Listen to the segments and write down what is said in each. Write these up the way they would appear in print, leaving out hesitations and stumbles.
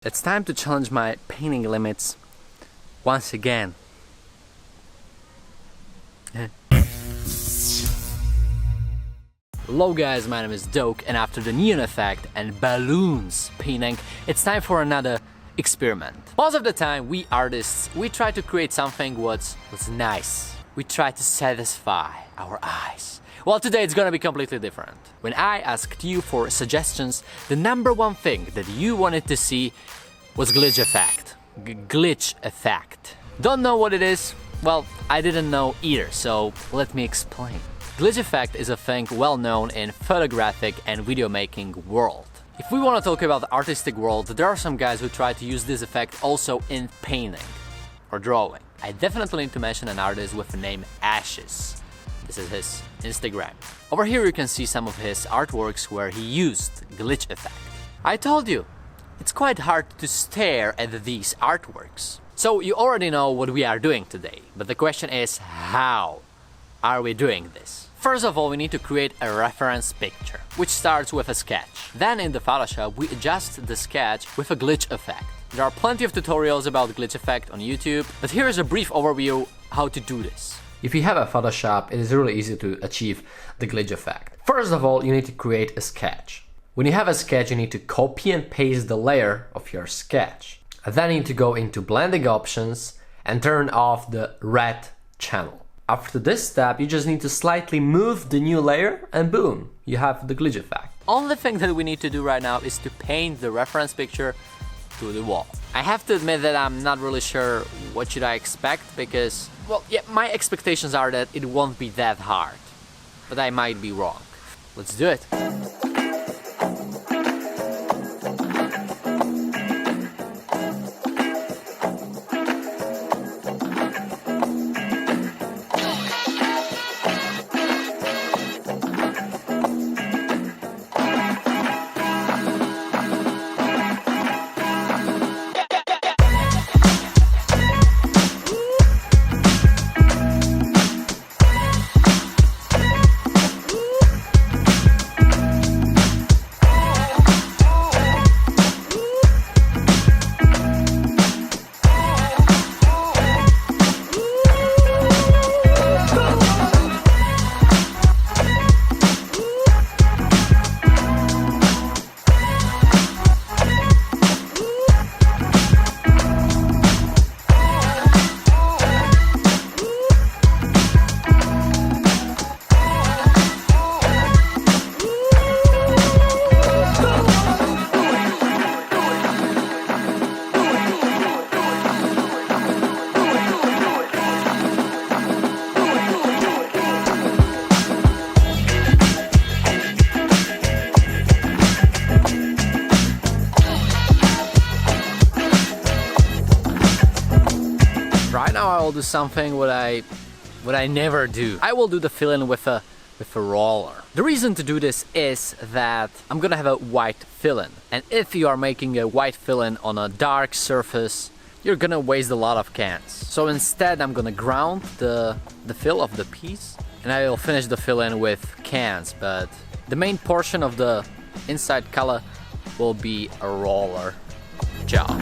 It's time to challenge my painting limits once again. Hello guys, my name is Doke, and after the neon effect and balloons painting, it's time for another experiment. Most of the time, we artists, we try to create something what's nice. We try to satisfy our eyes. Well, today it's gonna be completely different. When I asked you for suggestions, the number one thing that you wanted to see was glitch effect. Glitch effect. Don't know what it is? Well, I didn't know either, so let me explain. Glitch effect is a thing well known in photographic and video making world. If we want to talk about the artistic world, there are some guys who try to use this effect also in painting or drawing. I definitely need to mention an artist with the name Ashes. This is his Instagram. Over here you can see some of his artworks where he used glitch effect. I told you, it's quite hard to stare at these artworks. So you already know what we are doing today, but the question is, how are we doing this? First of all, we need to create a reference picture, which starts with a sketch. Then in the Photoshop, we adjust the sketch with a glitch effect. There are plenty of tutorials about glitch effect on YouTube, but here is a brief overview how to do this. If you have a Photoshop, it is really easy to achieve the glitch effect. First of all, you need to create a sketch. When you have a sketch, you need to copy and paste the layer of your sketch. Then you need to go into blending options and turn off the red channel. After this step, you just need to slightly move the new layer and boom, you have the glitch effect. Only thing that we need to do right now is to paint the reference picture to the wall. I have to admit that I'm not really sure what should I expect because, well, yeah, my expectations are that it won't be that hard, but I might be wrong. Let's do it. Right now I will do something what I never do. I will do the fill-in with a roller. The reason to do this is that I'm gonna have a white fill-in, and if you are making a white fill-in on a dark surface, you're gonna waste a lot of cans. So instead I'm gonna ground the fill of the piece, and I will finish the fill-in with cans, but the main portion of the inside color will be a roller job.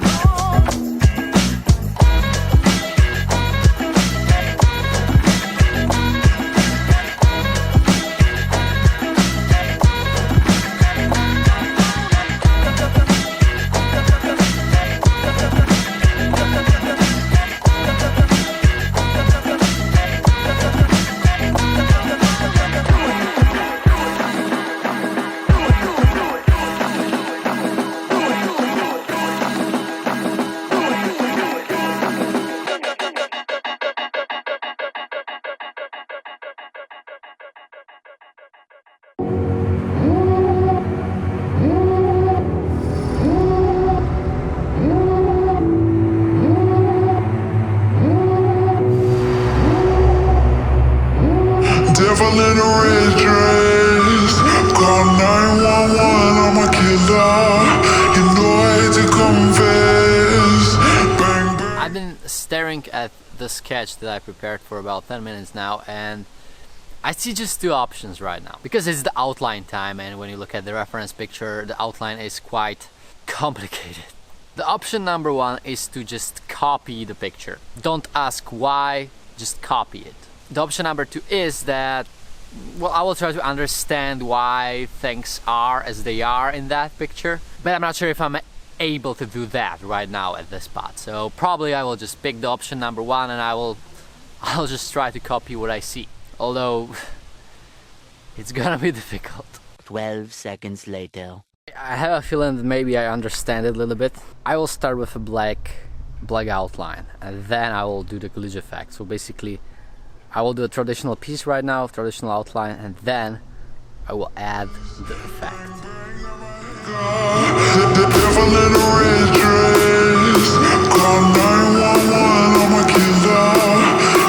Devil in a red dress, call 911, I'm a killer. You know I hate to confess. Bang, bang. I've been staring at the sketch that I prepared for about 10 minutes now, and I see just two options right now, because it's the outline time, and when you look at the reference picture, the outline is quite complicated. The option number one is to just copy the picture. Don't ask why, just copy it. The option number two is that, well, I will try to understand why things are as they are in that picture, but I'm not sure if I'm able to do that right now at this spot. So probably I will just pick the option number one and I'll just try to copy what I see. Although it's gonna be difficult. 12 seconds later. I have a feeling that maybe I understand it a little bit. I will start with a black outline and then I will do the glitch effect. So basically I will do a traditional piece right now, traditional outline, and then I will add the effect. The devil in a red dress. Call 911, I'm a killer.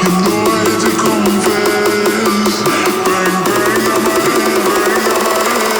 You know I hate to confess. Bang, bang, on my head, bang, on my head, bang, on my head.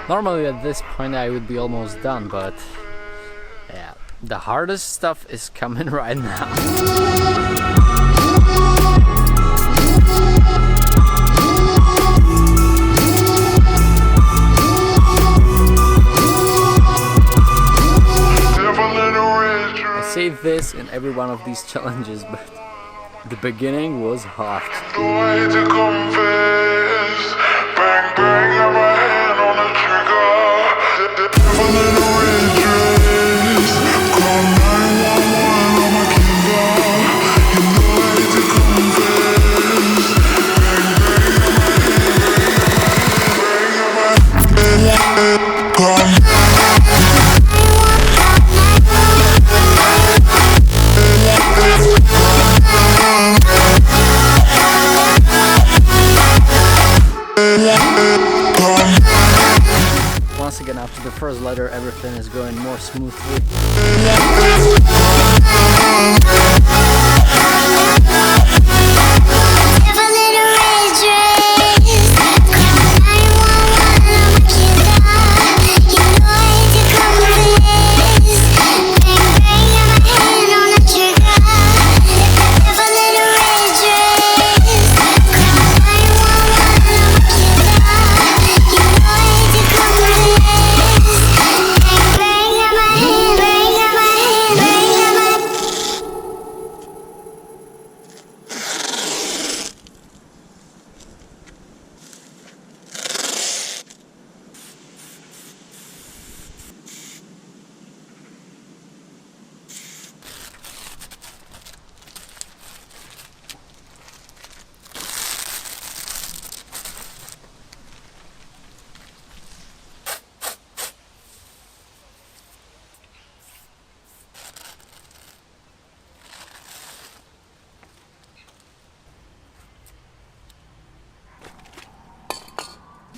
Normally at this point I would be almost done, but yeah, the hardest stuff is coming right now. I say this in every one of these challenges, but the beginning was hard. Bang, bang, on my head on the trigger. The devil in a red dress. Call 911, I'm a killer. You know I hate to confess. Bang, bang, on my head, bang, on my head, call Once again, after the first letter, everything is going more smoothly.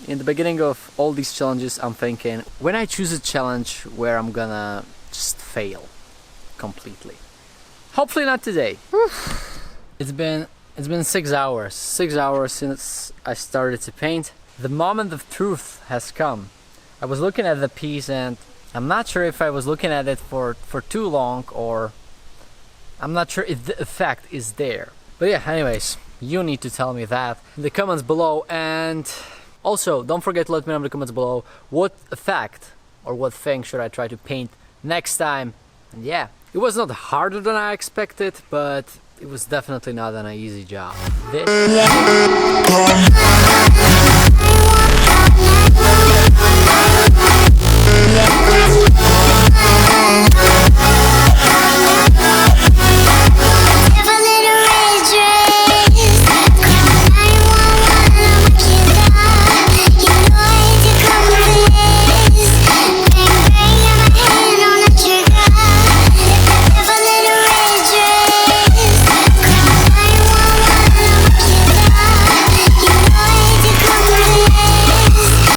In the beginning of all these challenges, I'm thinking, when I choose a challenge where I'm gonna just fail completely. Hopefully not today. It's been 6 hours. 6 hours since I started to paint. The moment of truth has come. I was looking at the piece and I'm not sure if I was looking at it for too long, or I'm not sure if the effect is there. But yeah, anyways, you need to tell me that in the comments below, and also don't forget to let me know in the comments below what effect or what thing should I try to paint next time. And yeah, it was not harder than I expected, but it was definitely not an easy job.